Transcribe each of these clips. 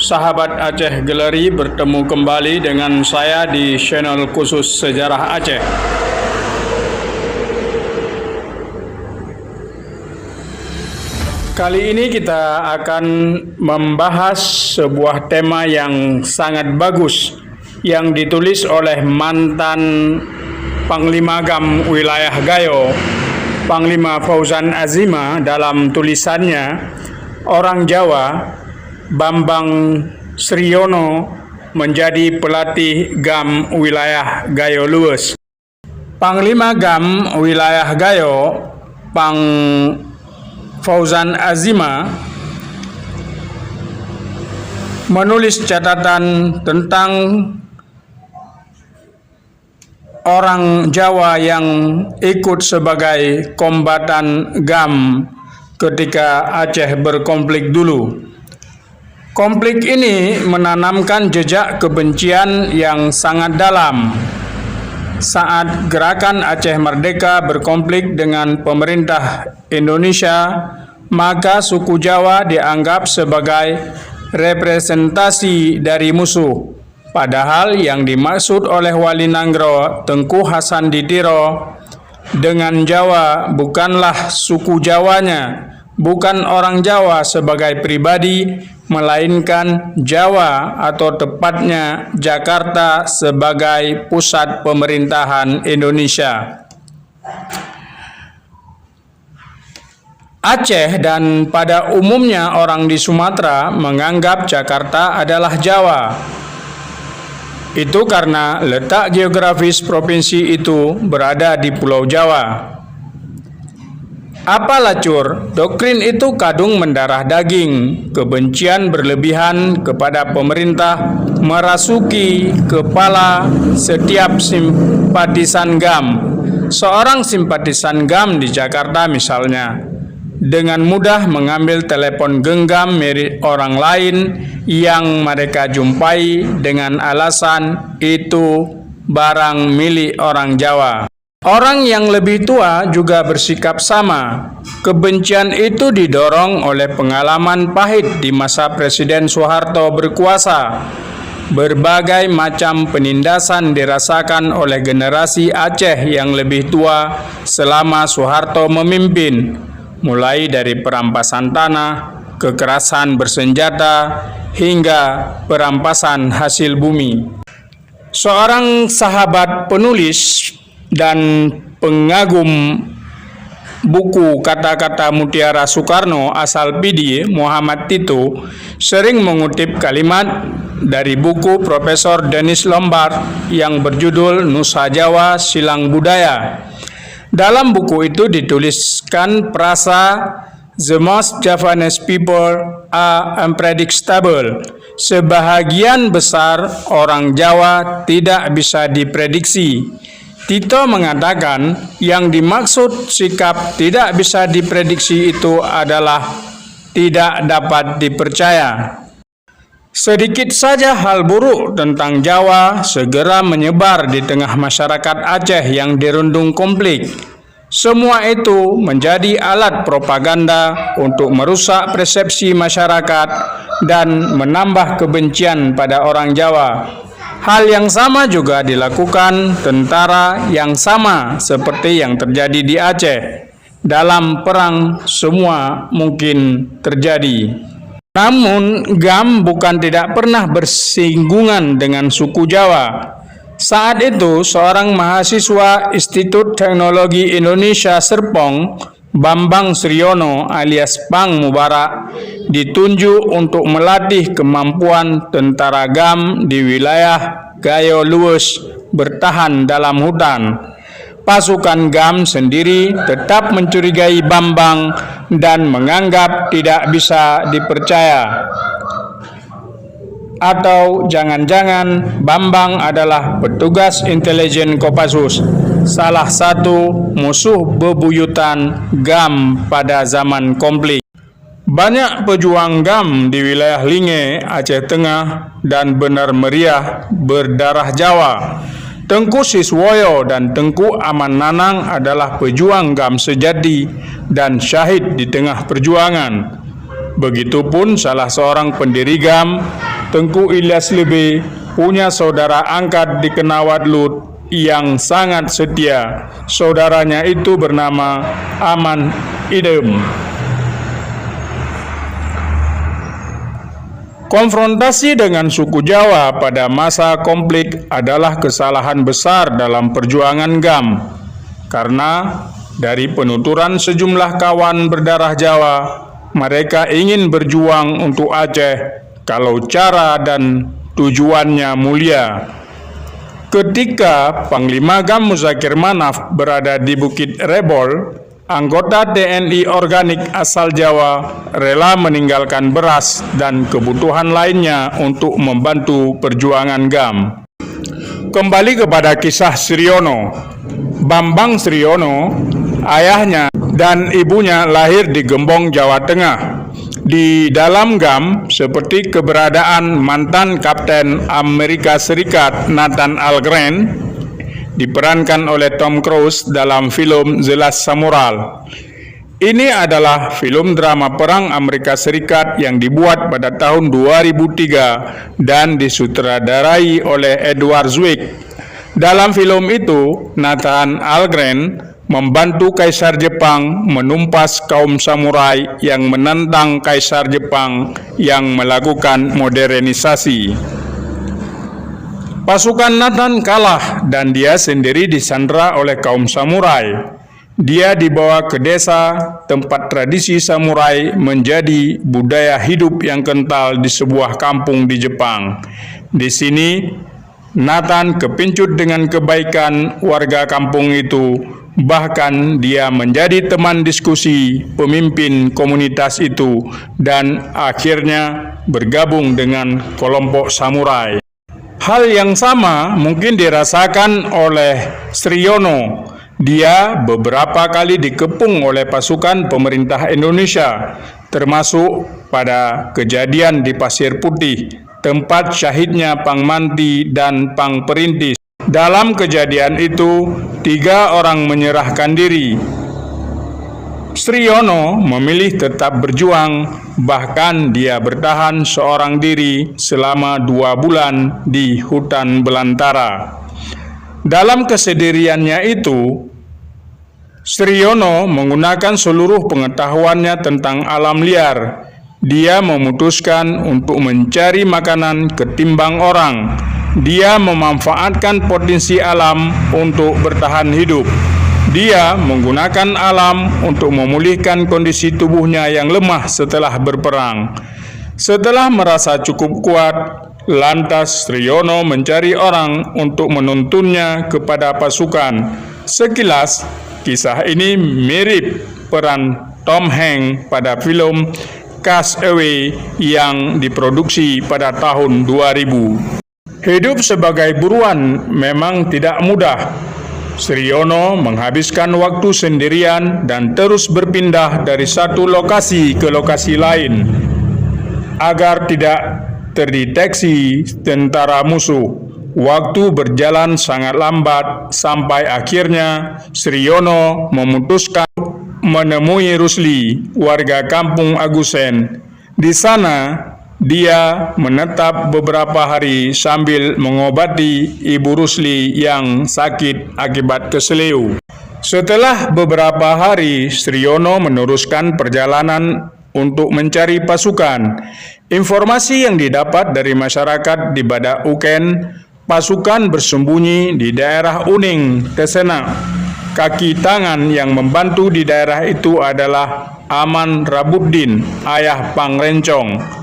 Sahabat Aceh Gallery bertemu kembali dengan saya di channel khusus Sejarah Aceh. Kali ini kita akan membahas sebuah tema yang sangat bagus yang ditulis oleh mantan Panglima GAM Wilayah Gayo, Panglima Fauzan Azima, dalam tulisannya Orang Jawa, Bambang Sriono menjadi pelatih GAM Wilayah Gayo Luwes. Panglima GAM Wilayah Gayo, Pang Fauzan Azima, menulis catatan tentang orang Jawa yang ikut sebagai kombatan GAM ketika Aceh berkonflik dulu. Konflik ini menanamkan jejak kebencian yang sangat dalam. Saat gerakan Aceh Merdeka berkonflik dengan pemerintah Indonesia, maka suku Jawa dianggap sebagai representasi dari musuh. Padahal yang dimaksud oleh Wali Nanggro Tengku Hasan Ditiro dengan Jawa bukanlah suku Jawanya, bukan orang Jawa sebagai pribadi, melainkan Jawa atau tepatnya Jakarta sebagai pusat pemerintahan Indonesia. Aceh dan pada umumnya orang di Sumatera menganggap Jakarta adalah Jawa. Itu karena letak geografis provinsi itu berada di Pulau Jawa. Apalah cur, doktrin itu kadung mendarah daging, kebencian berlebihan kepada pemerintah merasuki kepala setiap simpatisan GAM. Seorang simpatisan GAM di Jakarta misalnya, dengan mudah mengambil telepon genggam milik orang lain yang mereka jumpai dengan alasan itu barang milik orang Jawa. Orang yang lebih tua juga bersikap sama. Kebencian itu didorong oleh pengalaman pahit di masa Presiden Soeharto berkuasa. Berbagai macam penindasan dirasakan oleh generasi Aceh yang lebih tua selama Soeharto memimpin, mulai dari perampasan tanah, kekerasan bersenjata, hingga perampasan hasil bumi. Seorang sahabat penulis dan pengagum buku kata-kata Mutiara Soekarno asal Pidi, Muhammad Tito, sering mengutip kalimat dari buku Profesor Dennis Lombard yang berjudul Nusa Jawa Silang Budaya. Dalam buku itu dituliskan frasa "The most Javanese people are unpredictable." Sebahagian besar orang Jawa tidak bisa diprediksi. Tito mengatakan yang dimaksud sikap tidak bisa diprediksi itu adalah tidak dapat dipercaya. Sedikit saja hal buruk tentang Jawa segera menyebar di tengah masyarakat Aceh yang dirundung konflik. Semua itu menjadi alat propaganda untuk merusak persepsi masyarakat dan menambah kebencian pada orang Jawa. Hal yang sama juga dilakukan tentara yang sama seperti yang terjadi di Aceh. Dalam perang semua mungkin terjadi. Namun GAM bukan tidak pernah bersinggungan dengan suku Jawa. Saat itu seorang mahasiswa Institut Teknologi Indonesia Serpong, Bambang Sriono alias Pang Mubarak, ditunjuk untuk melatih kemampuan tentara GAM di wilayah Gayo Luwes bertahan dalam hutan. Pasukan GAM sendiri tetap mencurigai Bambang dan menganggap tidak bisa dipercaya. Atau jangan-jangan Bambang adalah petugas intelijen Kopassus, salah satu musuh bebuyutan GAM pada zaman konflik. Banyak pejuang GAM di wilayah Linge, Aceh Tengah, dan Benar Meriah berdarah Jawa. Tengku Siswoyo dan Tengku Aman Nanang adalah pejuang GAM sejati dan syahid di tengah perjuangan. Begitupun salah seorang pendiri GAM Tengku Ilyas Lebe punya saudara angkat di Kenawat Lut yang sangat setia. Saudaranya itu bernama Aman Idem. Konfrontasi dengan suku Jawa pada masa konflik adalah kesalahan besar dalam perjuangan GAM, karena dari penuturan sejumlah kawan berdarah Jawa, mereka ingin berjuang untuk Aceh kalau cara dan tujuannya mulia. Ketika Panglima GAM Muzakir Manaf berada di Bukit Rebol, anggota TNI organik asal Jawa rela meninggalkan beras dan kebutuhan lainnya untuk membantu perjuangan GAM. Kembali kepada kisah Sriono. Bambang Sriono, ayahnya dan ibunya lahir di Gembong, Jawa Tengah. Di dalam GAM, seperti keberadaan mantan Kapten Amerika Serikat Nathan Algren, diperankan oleh Tom Cruise dalam film The Last Samurai. Ini adalah film drama perang Amerika Serikat yang dibuat pada tahun 2003 dan disutradarai oleh Edward Zwick. Dalam film itu, Nathan Algren membantu Kaisar Jepang menumpas kaum samurai yang menentang Kaisar Jepang yang melakukan modernisasi. Pasukan Nathan kalah dan dia sendiri disandera oleh kaum samurai. Dia dibawa ke desa tempat tradisi samurai menjadi budaya hidup yang kental di sebuah kampung di Jepang. Di sini, Nathan kepincut dengan kebaikan warga kampung itu. Bahkan dia menjadi teman diskusi pemimpin komunitas itu dan akhirnya bergabung dengan kelompok samurai. Hal yang sama mungkin dirasakan oleh Sriono. Dia beberapa kali dikepung oleh pasukan pemerintah Indonesia, termasuk pada kejadian di Pasir Putih, tempat syahidnya Pang Manti dan Pang Perintis. Dalam kejadian itu, 3 orang menyerahkan diri. Sriono memilih tetap berjuang, bahkan dia bertahan seorang diri selama 2 bulan di hutan belantara. Dalam kesendiriannya itu, Sriono menggunakan seluruh pengetahuannya tentang alam liar. Dia memutuskan untuk mencari makanan ketimbang orang. Dia memanfaatkan potensi alam untuk bertahan hidup. Dia menggunakan alam untuk memulihkan kondisi tubuhnya yang lemah setelah berperang. Setelah merasa cukup kuat, lantas Sriono mencari orang untuk menuntunnya kepada pasukan. Sekilas, kisah ini mirip peran Tom Hanks pada film Cast Away yang diproduksi pada tahun 2000. Hidup sebagai buruan memang tidak mudah. Sriono menghabiskan waktu sendirian dan terus berpindah dari satu lokasi ke lokasi lain agar tidak terdeteksi tentara musuh. Waktu berjalan sangat lambat sampai akhirnya Sriono memutuskan menemui Rusli, warga kampung Agusen. Di sana dia menetap beberapa hari sambil mengobati Ibu Rusli yang sakit akibat keseleo. Setelah beberapa hari, Sriono meneruskan perjalanan untuk mencari pasukan. Informasi yang didapat dari masyarakat di Badak Uken, pasukan bersembunyi di daerah Uning, Tesenak. Kaki tangan yang membantu di daerah itu adalah Aman Rabuddin, ayah Pang Rencong.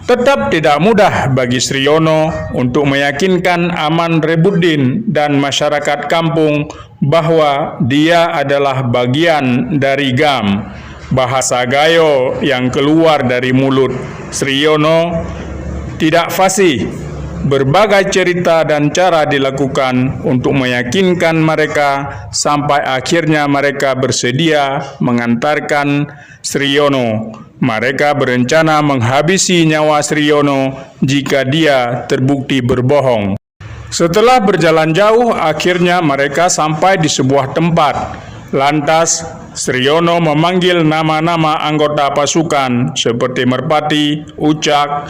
Tetap tidak mudah bagi Sriono untuk meyakinkan Aman Rabuddin dan masyarakat kampung bahwa dia adalah bagian dari GAM. Bahasa Gayo yang keluar dari mulut Sriono tidak fasih. Berbagai cerita dan cara dilakukan untuk meyakinkan mereka sampai akhirnya mereka bersedia mengantarkan Sriono. Mereka berencana menghabisi nyawa Sriono jika dia terbukti berbohong. Setelah berjalan jauh, akhirnya mereka sampai di sebuah tempat. Lantas, Sriono memanggil nama-nama anggota pasukan seperti Merpati, Ucak,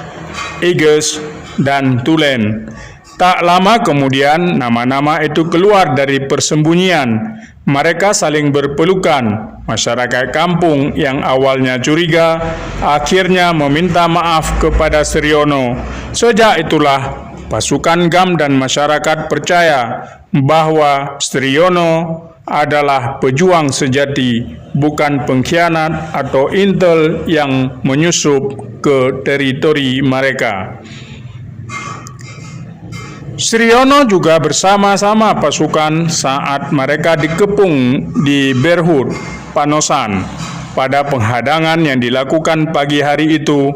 Iges, dan Tulen. Tak lama kemudian nama-nama itu keluar dari persembunyian. Mereka saling berpelukan. Masyarakat kampung yang awalnya curiga akhirnya meminta maaf kepada Sriono. Sejak itulah pasukan GAM dan masyarakat percaya bahwa Sriono adalah pejuang sejati, bukan pengkhianat atau intel yang menyusup ke teritori mereka. Sriono juga bersama-sama pasukan saat mereka dikepung di Berhut, Panosan. Pada penghadangan yang dilakukan pagi hari itu,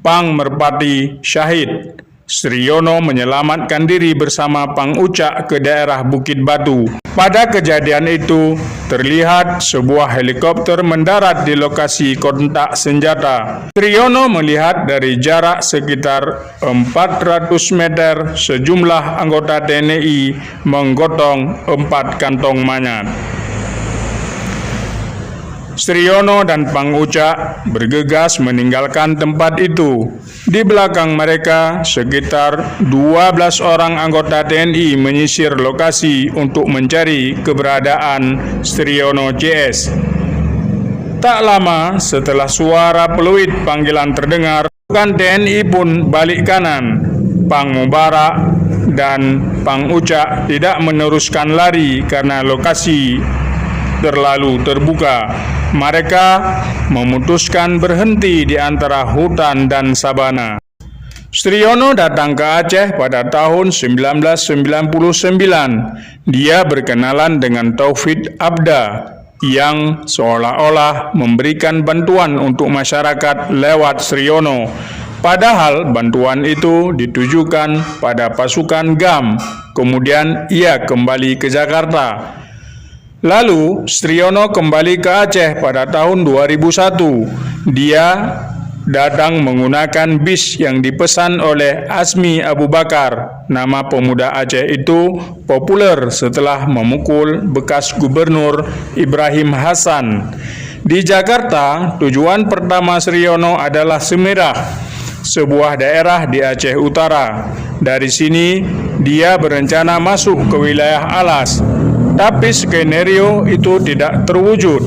Pang Merpati syahid. Sriono menyelamatkan diri bersama Pang Ucak ke daerah Bukit Batu. Pada kejadian itu, terlihat sebuah helikopter mendarat di lokasi kontak senjata. Sriono melihat dari jarak sekitar 400 meter sejumlah anggota TNI menggotong 4 kantong mayat. Sriono dan Pang Ucak bergegas meninggalkan tempat itu. Di belakang mereka, sekitar 12 orang anggota TNI menyisir lokasi untuk mencari keberadaan Sriono CS. Tak lama setelah suara peluit panggilan terdengar, pasukan TNI pun balik kanan. Pang Mubarak dan Pang Ucak tidak meneruskan lari karena lokasi terlalu terbuka. Mereka memutuskan berhenti di antara hutan dan sabana. Sriono datang ke Aceh pada tahun 1999. Dia berkenalan dengan Taufik Abda yang seolah-olah memberikan bantuan untuk masyarakat lewat Sriono. Padahal bantuan itu ditujukan pada pasukan GAM. Kemudian ia kembali ke Jakarta. Lalu, Sriono kembali ke Aceh pada tahun 2001. Dia datang menggunakan bis yang dipesan oleh Azmi Abu Bakar. Nama pemuda Aceh itu populer setelah memukul bekas gubernur Ibrahim Hasan. Di Jakarta, tujuan pertama Sriono adalah Semirah, sebuah daerah di Aceh Utara. Dari sini, dia berencana masuk ke wilayah Alas. Tapi skenario itu tidak terwujud.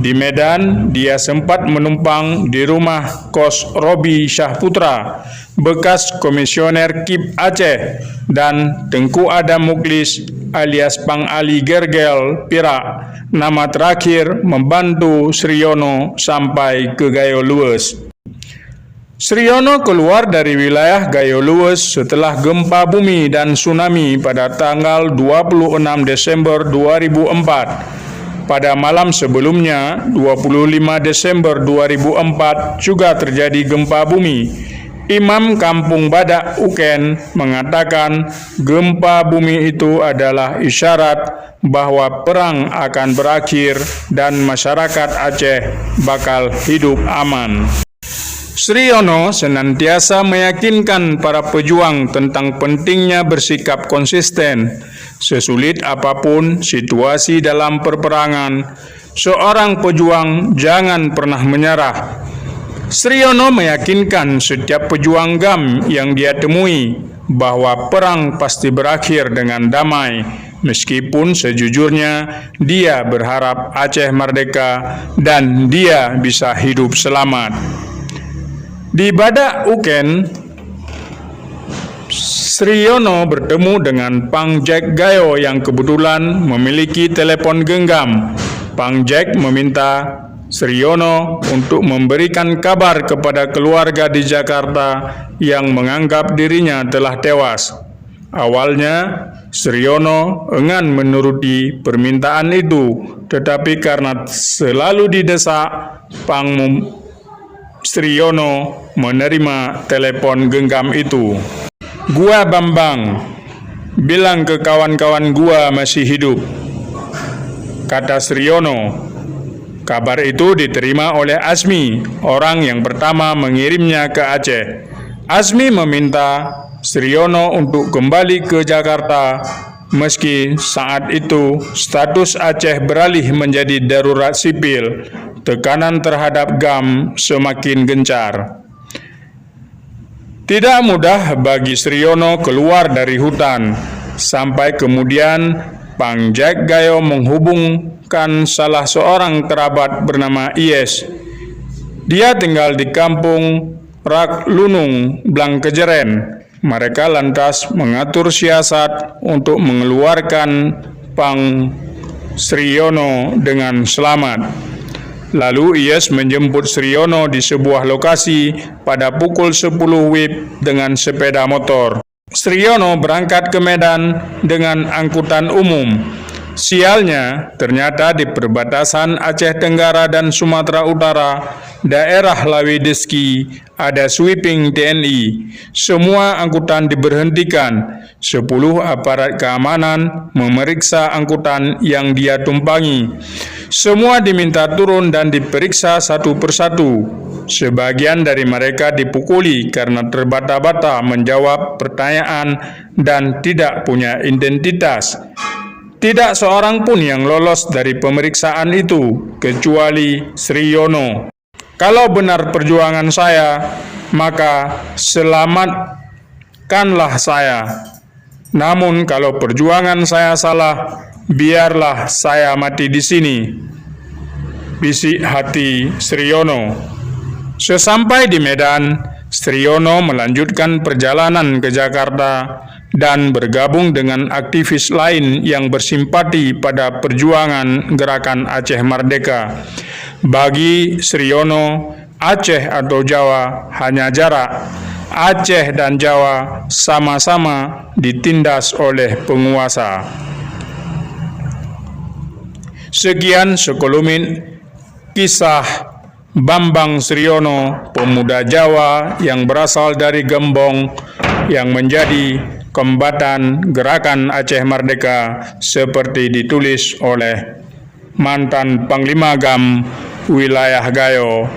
Di Medan, dia sempat menumpang di rumah kos Robi Syahputra, bekas komisioner KIP Aceh, dan Tengku Adam Muklis alias Pang Ali Gergel Perak. Nama terakhir membantu Sriono sampai ke Gayo Lues. Sriono keluar dari wilayah Gayo Lues setelah gempa bumi dan tsunami pada tanggal 26 Desember 2004. Pada malam sebelumnya, 25 Desember 2004, juga terjadi gempa bumi. Imam Kampung Badak Uken mengatakan gempa bumi itu adalah isyarat bahwa perang akan berakhir dan masyarakat Aceh bakal hidup aman. Sriono senantiasa meyakinkan para pejuang tentang pentingnya bersikap konsisten. Sesulit apapun situasi dalam perperangan, seorang pejuang jangan pernah menyerah. Sriono meyakinkan setiap pejuang GAM yang dia temui bahwa perang pasti berakhir dengan damai. Meskipun sejujurnya dia berharap Aceh merdeka dan dia bisa hidup selamat. Di Badak Uken, Sriono bertemu dengan Pang Jack Gayo yang kebetulan memiliki telepon genggam. Pang Jack meminta Sriono untuk memberikan kabar kepada keluarga di Jakarta yang menganggap dirinya telah tewas. Awalnya, Sriono enggan menuruti permintaan itu, tetapi karena selalu didesak, Sriono menerima telepon genggam itu. "Gua Bambang, bilang ke kawan-kawan gua masih hidup," kata Sriono. Kabar itu diterima oleh Azmi, orang yang pertama mengirimnya ke Aceh. Azmi meminta Sriono untuk kembali ke Jakarta Meski saat itu status Aceh beralih menjadi darurat sipil, tekanan terhadap GAM semakin gencar. Tidak mudah bagi Sriono keluar dari hutan, sampai kemudian Pang Jack Gayo menghubungkan salah seorang kerabat bernama Ies. Dia tinggal di kampung Rak Lunung, Blangkejeren. Mereka lantas mengatur siasat untuk mengeluarkan Pang Sriono dengan selamat. Lalu Ies menjemput Sriono di sebuah lokasi pada pukul 10 WIB dengan sepeda motor. Sriono berangkat ke Medan dengan angkutan umum. Sialnya, ternyata di perbatasan Aceh Tenggara dan Sumatera Utara, daerah Lawedeski, ada sweeping TNI. Semua angkutan diberhentikan. 10 aparat keamanan memeriksa angkutan yang dia tumpangi. Semua diminta turun dan diperiksa satu persatu. Sebagian dari mereka dipukuli karena terbata-bata menjawab pertanyaan dan tidak punya identitas. Tidak seorang pun yang lolos dari pemeriksaan itu, kecuali Sriono. Kalau benar perjuangan saya, maka selamatkanlah saya. Namun kalau perjuangan saya salah, biarlah saya mati di sini. Bisik hati Sriono. Sesampai di Medan, Sriono melanjutkan perjalanan ke Jakarta dan bergabung dengan aktivis lain yang bersimpati pada perjuangan gerakan Aceh Merdeka. Bagi Sriono, Aceh atau Jawa hanya jarak. Aceh dan Jawa sama-sama ditindas oleh penguasa. Sekian sekelumit kisah Bambang Sriono, pemuda Jawa yang berasal dari Gembong, yang menjadi kombatan gerakan Aceh Merdeka seperti ditulis oleh mantan Panglima GAM Wilayah Gayo,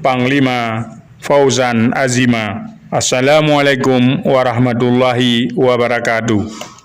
Panglima Fauzan Azima. Assalamualaikum warahmatullahi wabarakatuh.